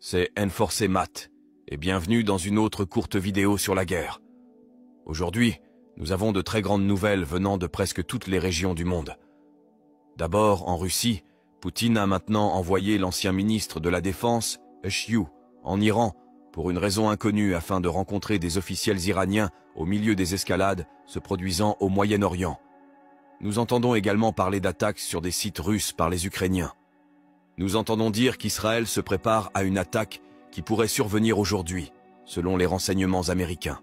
c'est Enforcé Matt, et bienvenue dans une autre courte vidéo sur la guerre. Aujourd'hui, nous avons de très grandes nouvelles venant de presque toutes les régions du monde. D'abord, en Russie, Poutine a maintenant envoyé l'ancien ministre de la Défense, Shoigu, en Iran, pour une raison inconnue afin de rencontrer des officiels iraniens au milieu des escalades se produisant au Moyen-Orient. Nous entendons également parler d'attaques sur des sites russes par les Ukrainiens. Nous entendons dire qu'Israël se prépare à une attaque qui pourrait survenir aujourd'hui, selon les renseignements américains.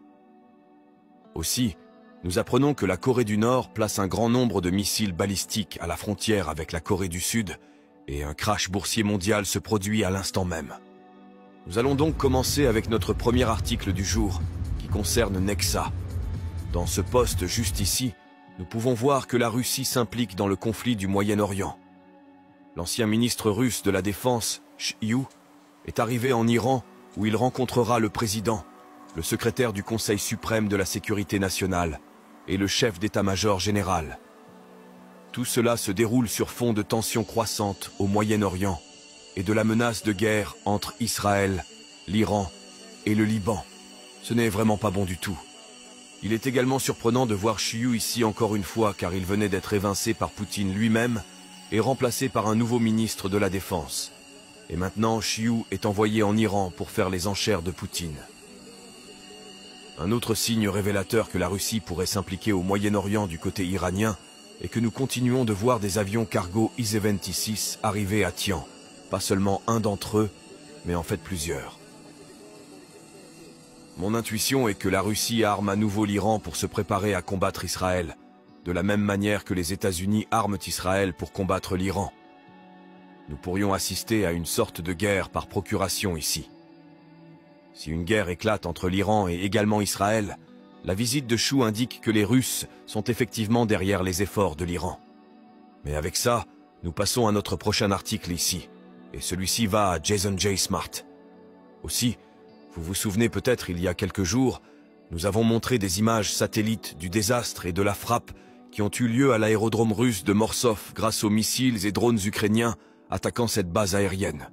Aussi, nous apprenons que la Corée du Nord place un grand nombre de missiles balistiques à la frontière avec la Corée du Sud et un crash boursier mondial se produit à l'instant même. Nous allons donc commencer avec notre premier article du jour, qui concerne Nexa. Dans ce poste juste ici, nous pouvons voir que la Russie s'implique dans le conflit du Moyen-Orient. L'ancien ministre russe de la Défense, Shoigu, est arrivé en Iran où il rencontrera le président, le secrétaire du Conseil suprême de la sécurité nationale et le chef d'état-major général. Tout cela se déroule sur fond de tensions croissantes au Moyen-Orient et de la menace de guerre entre Israël, l'Iran et le Liban. Ce n'est vraiment pas bon du tout. Il est également surprenant de voir Shoigu ici encore une fois car il venait d'être évincé par Poutine lui-même et remplacé par un nouveau ministre de la Défense. Et maintenant, Shoigu est envoyé en Iran pour faire les enchères de Poutine. Un autre signe révélateur que la Russie pourrait s'impliquer au Moyen-Orient du côté iranien est que nous continuons de voir des avions cargo IZ-26 arriver à Tian. Pas seulement un d'entre eux, mais en fait plusieurs. Mon intuition est que la Russie arme à nouveau l'Iran pour se préparer à combattre Israël, de la même manière que les États-Unis arment Israël pour combattre l'Iran. Nous pourrions assister à une sorte de guerre par procuration ici. Si une guerre éclate entre l'Iran et également Israël, la visite de Chou indique que les Russes sont effectivement derrière les efforts de l'Iran. Mais avec ça, nous passons à notre prochain article ici, et celui-ci va à Jason J. Smart. Aussi, vous vous souvenez peut-être il y a quelques jours, nous avons montré des images satellites du désastre et de la frappe qui ont eu lieu à l'aérodrome russe de Morsov grâce aux missiles et drones ukrainiens attaquant cette base aérienne.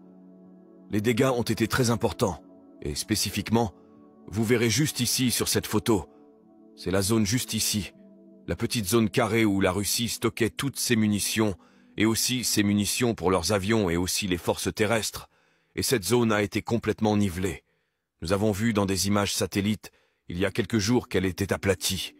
Les dégâts ont été très importants, et spécifiquement, vous verrez juste ici sur cette photo, c'est la zone juste ici, la petite zone carrée où la Russie stockait toutes ses munitions, et aussi ses munitions pour leurs avions et aussi les forces terrestres, et cette zone a été complètement nivelée. Nous avons vu dans des images satellites, il y a quelques jours qu'elle était aplatie.